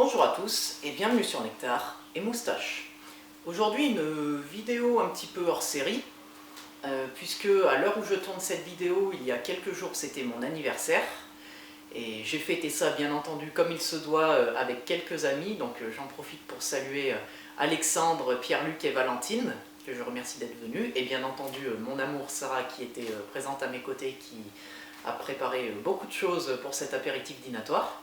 Bonjour à tous et bienvenue sur Nectar et Moustache. Aujourd'hui une vidéo un petit peu hors série, puisque à l'heure où je tourne cette vidéo, il y a quelques jours c'était mon anniversaire. Et j'ai fêté ça bien entendu comme il se doit avec quelques amis, donc j'en profite pour saluer Alexandre, Pierre-Luc et Valentine, que je remercie d'être venus, et bien entendu mon amour Sarah qui était présente à mes côtés, qui a préparé beaucoup de choses pour cet apéritif dînatoire.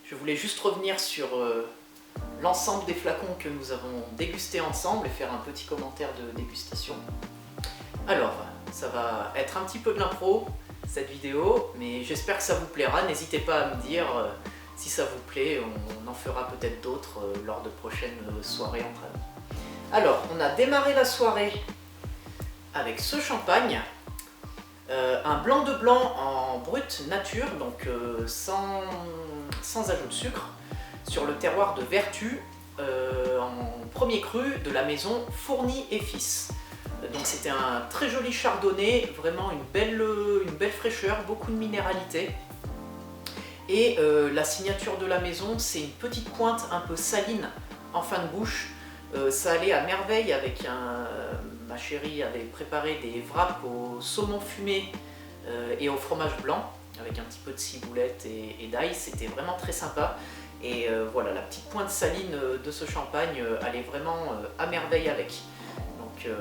Je voulais juste revenir sur l'ensemble des flacons que nous avons dégustés ensemble et faire un petit commentaire de dégustation. Alors, ça va être un petit peu de l'impro cette vidéo, mais j'espère que ça vous plaira. N'hésitez pas à me dire si ça vous plaît, on en fera peut-être d'autres lors de prochaines soirées entre amis. Alors, on a démarré la soirée avec ce champagne. Un blanc de blanc en brut nature, donc sans ajout de sucre, sur le terroir de Vertus, en premier cru de la maison Fourny et Fils. Donc c'était un très joli chardonnay, vraiment une belle fraîcheur, beaucoup de minéralité. Et la signature de la maison, c'est une petite pointe un peu saline en fin de bouche. Ça allait à merveille avec ma chérie avait préparé des wraps au saumon fumé et au fromage blanc, avec un petit peu de ciboulette et d'ail, c'était vraiment très sympa. Et voilà, la petite pointe saline de ce champagne allait vraiment à merveille avec. Donc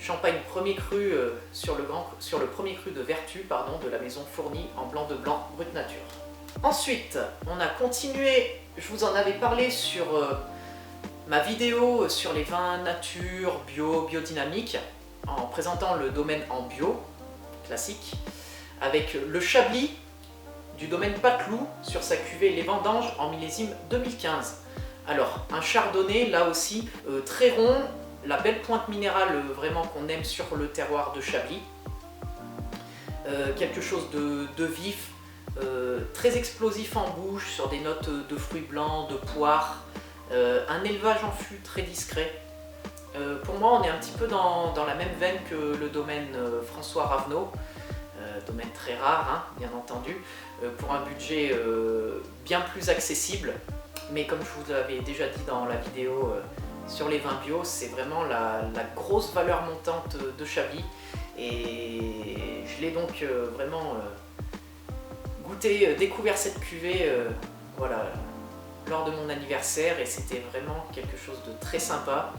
champagne premier cru sur le premier cru de Vertus, pardon, de la maison Fourny en blanc de blanc brut nature. Ensuite, on a continué, je vous en avais parlé sur ma vidéo sur les vins nature, biodynamique, en présentant le domaine en bio, classique, avec le Chablis du domaine Patelou sur sa cuvée Les Vendanges en millésime 2015. Alors, un chardonnay, là aussi, très rond, la belle pointe minérale vraiment qu'on aime sur le terroir de Chablis. Quelque chose de vif, très explosif en bouche, sur des notes de fruits blancs, de poire. Un élevage en fût très discret. Pour moi, on est un petit peu dans la même veine que le domaine François Ravenot, domaine très rare, hein, bien entendu, pour un budget bien plus accessible. Mais comme je vous l'avais déjà dit dans la vidéo sur les vins bio, c'est vraiment la grosse valeur montante de Chablis. Et je l'ai donc vraiment goûté, découvert cette cuvée, voilà, lors de mon anniversaire, et c'était vraiment quelque chose de très sympa.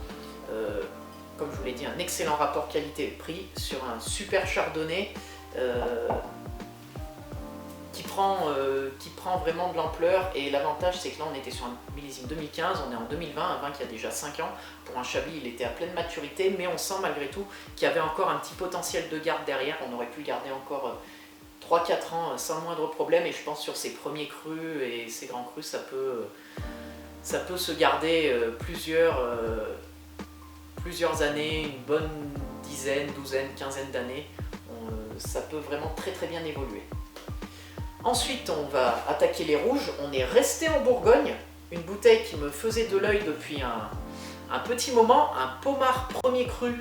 Comme je vous l'ai dit, un excellent rapport qualité-prix sur un super chardonnay qui prend vraiment de l'ampleur. Et l'avantage, c'est que là on était sur un millésime 2015, on est en 2020, un vin qui a déjà 5 ans. Pour un Chablis, il était à pleine maturité, mais on sent malgré tout qu'il y avait encore un petit potentiel de garde derrière. On aurait pu le garder encore 3-4 ans sans le moindre problème, et je pense sur ces premiers crus et ces grands crus, ça peut se garder plusieurs années, une bonne dizaine, douzaine, quinzaine d'années. Ça peut vraiment très très bien évoluer. Ensuite, on va attaquer les rouges. On est resté en Bourgogne, une bouteille qui me faisait de l'œil depuis un petit moment, un Pommard premier cru,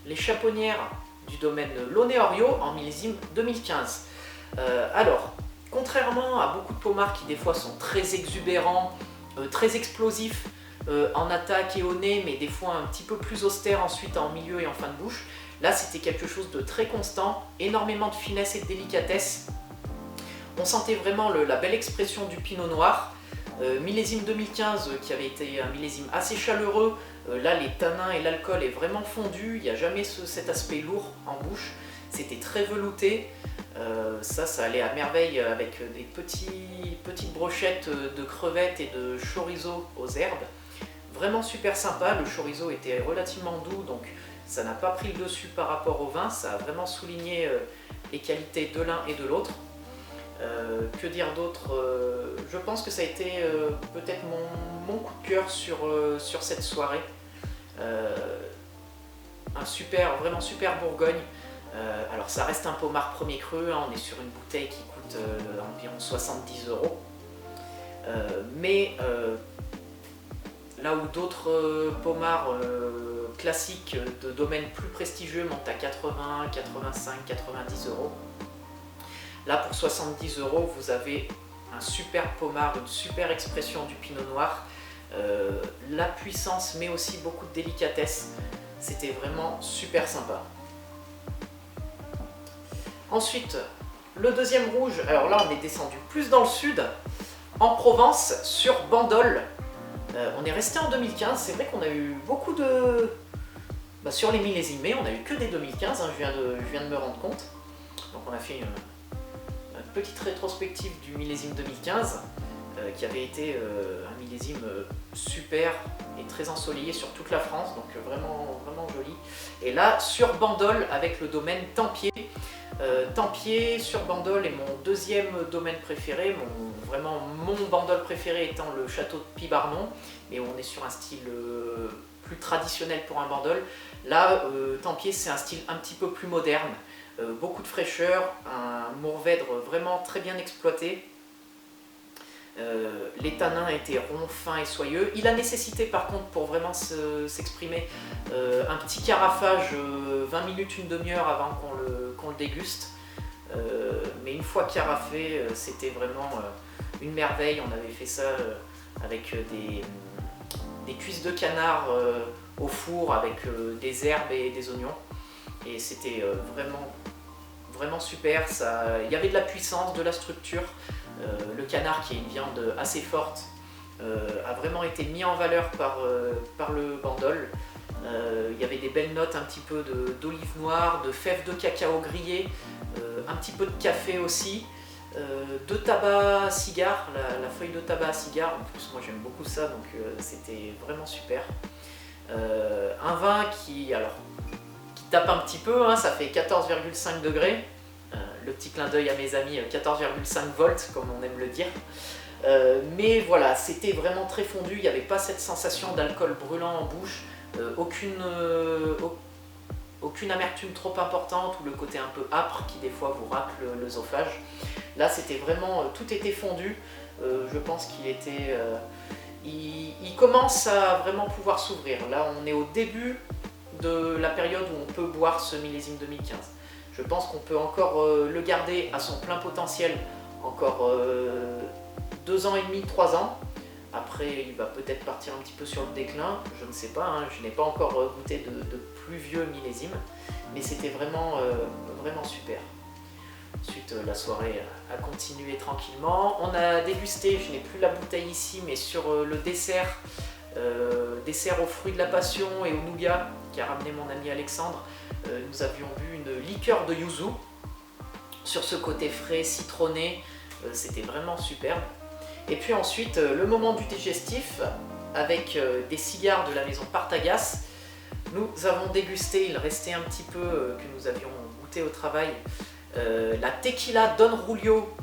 les Chaponnières du domaine Launay-Oriot en millésime 2015. Alors, contrairement à beaucoup de pommards qui des fois sont très exubérants, très explosifs en attaque et au nez, mais des fois un petit peu plus austères ensuite en milieu et en fin de bouche, là c'était quelque chose de très constant, énormément de finesse et de délicatesse. On sentait vraiment la belle expression du pinot noir. Millésime 2015 qui avait été un millésime assez chaleureux, là les tanins et l'alcool est vraiment fondu, il n'y a jamais cet aspect lourd en bouche, c'était très velouté. Ça allait à merveille avec des petites brochettes de crevettes et de chorizo aux herbes. Vraiment super sympa, le chorizo était relativement doux, donc ça n'a pas pris le dessus par rapport au vin, ça a vraiment souligné les qualités de l'un et de l'autre. Que dire d'autre? Je pense que ça a été peut-être mon coup de cœur sur cette soirée. Vraiment super Bourgogne. Alors ça reste un pommard premier cru, hein, on est sur une bouteille qui coûte environ 70 €. Mais là où d'autres pommards classiques de domaines plus prestigieux montent à 80, 85, 90 €, là pour 70 €, vous avez un super pommard, une super expression du pinot noir, la puissance mais aussi beaucoup de délicatesse. C'était vraiment super sympa. Ensuite, le deuxième rouge, alors là on est descendu plus dans le sud, en Provence, sur Bandol. On est resté en 2015, c'est vrai qu'on a eu beaucoup de... sur les millésimés, on n'a eu que des 2015, hein, je viens de me rendre compte. Donc on a fait une petite rétrospective du millésime 2015, qui avait été un millésime super et très ensoleillé sur toute la France, donc vraiment joli. Et là, sur Bandol, avec le domaine Tempier. Tempier sur Bandol est mon deuxième domaine préféré, vraiment mon Bandol préféré étant le château de Pibarnon, mais on est sur un style plus traditionnel pour un Bandol. Là, Tempier, c'est un style un petit peu plus moderne, beaucoup de fraîcheur, un Mourvèdre vraiment très bien exploité. Les tanins étaient ronds, fins et soyeux. Il a nécessité par contre pour vraiment s'exprimer un petit carafage 20 minutes, une demi-heure avant qu'on le déguste. Mais une fois carafé, c'était vraiment une merveille. On avait fait ça avec des cuisses de canard au four avec des herbes et des oignons. Et c'était vraiment super. Il y avait de la puissance, de la structure. Le canard, qui est une viande assez forte, a vraiment été mis en valeur par le Bandol. Il y avait des belles notes, un petit peu d'olive noire, de fèves de cacao grillées, un petit peu de café aussi, de tabac à cigare, la feuille de tabac à cigare. En plus, moi j'aime beaucoup ça, donc c'était vraiment super. Un vin qui tape un petit peu, hein, ça fait 14,5 degrés. Le petit clin d'œil à mes amis, 14,5 volts comme on aime le dire. Mais voilà, c'était vraiment très fondu, il n'y avait pas cette sensation d'alcool brûlant en bouche, aucune amertume trop importante ou le côté un peu âpre qui des fois vous racle l'œsophage. Là c'était vraiment, tout était fondu, je pense qu'il était... il commence à vraiment pouvoir s'ouvrir. Là on est au début de la période où on peut boire ce millésime 2015. Je pense qu'on peut encore le garder à son plein potentiel, encore 2 ans et demi, 3 ans. Après, il va peut-être partir un petit peu sur le déclin, je ne sais pas, hein, je n'ai pas encore goûté de plus vieux millésimes, mais c'était vraiment super. Ensuite, la soirée a continué tranquillement. On a dégusté, je n'ai plus la bouteille ici, mais sur le dessert aux fruits de la passion et au nougat qu'a ramené mon ami Alexandre, nous avions bu une liqueur de yuzu. Sur ce côté frais, citronné, c'était vraiment superbe. Et puis ensuite, le moment du digestif, avec des cigares de la maison Partagas. Nous avons dégusté, il restait un petit peu que nous avions goûté au travail, la Tequila Don Julio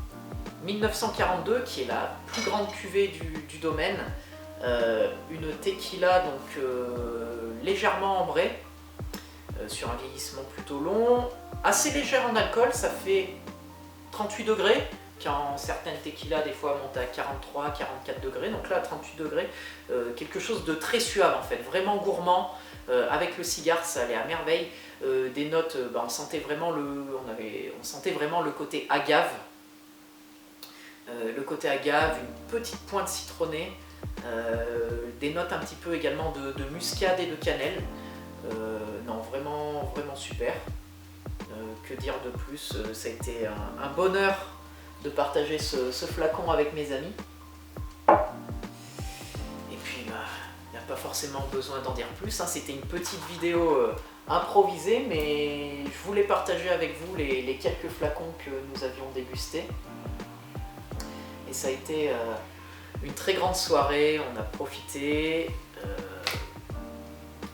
1942, qui est la plus grande cuvée du domaine. Une tequila donc légèrement ambrée, sur un vieillissement plutôt long, assez légère en alcool, ça fait 38 degrés, quand certaines tequilas des fois montent à 43, 44 degrés, donc là à 38 degrés, quelque chose de très suave en fait, vraiment gourmand, avec le cigare ça allait à merveille, des notes, on sentait vraiment on sentait vraiment le côté agave, une petite pointe citronnée, des notes un petit peu également de muscade et de cannelle. Non, vraiment super. Que dire de plus, ça a été un bonheur de partager ce flacon avec mes amis. Et puis, il n'y a pas forcément besoin d'en dire plus, hein. C'était une petite vidéo improvisée, mais je voulais partager avec vous les quelques flacons que nous avions dégustés. Et ça a été une très grande soirée, on a profité,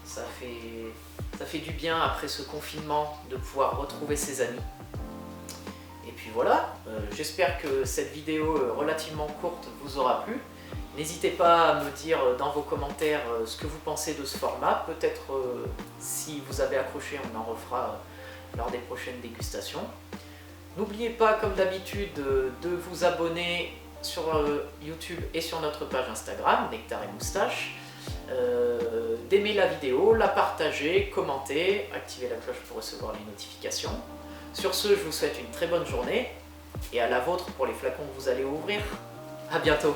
Ça fait du bien après ce confinement de pouvoir retrouver ses amis. Et puis voilà, j'espère que cette vidéo relativement courte vous aura plu. N'hésitez pas à me dire dans vos commentaires ce que vous pensez de ce format. Peut-être si vous avez accroché, on en refera lors des prochaines dégustations. N'oubliez pas, comme d'habitude, de vous abonner sur YouTube et sur notre page Instagram, Nectar et Moustache, d'aimer la vidéo, la partager, commenter, activer la cloche pour recevoir les notifications. Sur ce, je vous souhaite une très bonne journée et à la vôtre pour les flacons que vous allez ouvrir. À bientôt!